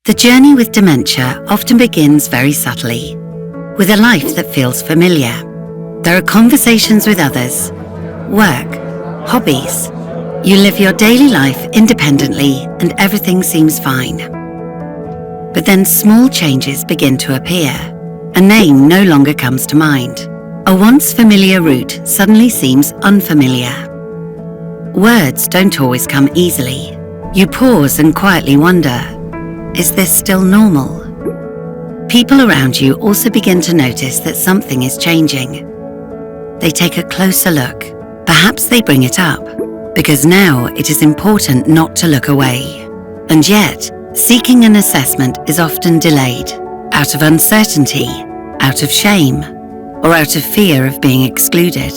The journey with dementia often begins very subtly, with a life that feels familiar. There are conversations with others, work, hobbies. You live your daily life independently and everything seems fine. But then small changes begin to appear. A name no longer comes to mind. A once familiar route suddenly seems unfamiliar. Words don't always come easily. You pause and quietly wonder, is this still normal? People around you also begin to notice that something is changing. They take a closer look. Perhaps they bring it up, because now it is important not to look away. And yet, seeking an assessment is often delayed, out of uncertainty, out of shame, or out of fear of being excluded.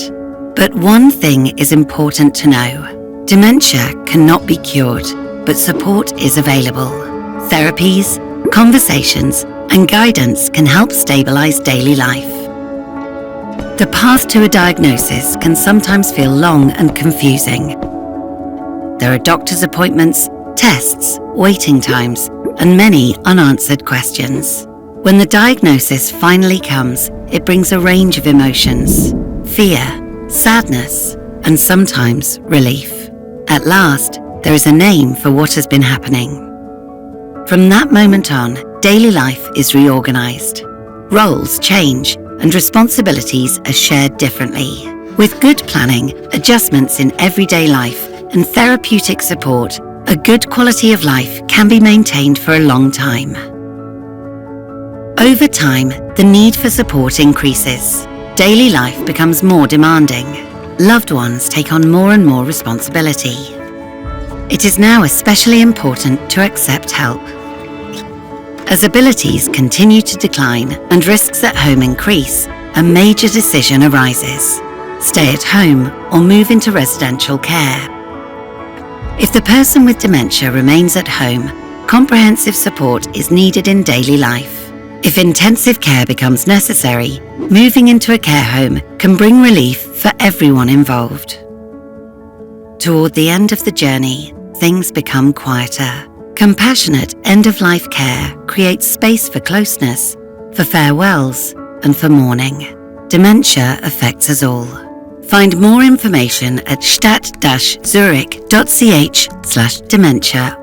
But one thing is important to know. Dementia cannot be cured, but support is available. Therapies, conversations, and guidance can help stabilize daily life. The path to a diagnosis can sometimes feel long and confusing. There are doctor's appointments, tests, waiting times, and many unanswered questions. When the diagnosis finally comes, it brings a range of emotions: fear, sadness, and sometimes relief. At last, there is a name for what has been happening. From that moment on, daily life is reorganized. Roles change and responsibilities are shared differently. With good planning, adjustments in everyday life, and therapeutic support, a good quality of life can be maintained for a long time. Over time, the need for support increases. Daily life becomes more demanding. Loved ones take on more and more responsibility. It is now especially important to accept help. As abilities continue to decline and risks at home increase, a major decision arises: stay at home or move into residential care. If the person with dementia remains at home, comprehensive support is needed in daily life. If intensive care becomes necessary, moving into a care home can bring relief for everyone involved. Toward the end of the journey, things become quieter. Compassionate end-of-life care creates space for closeness, for farewells, and for mourning. Dementia affects us all. Find more information at stadt-zurich.ch/dementia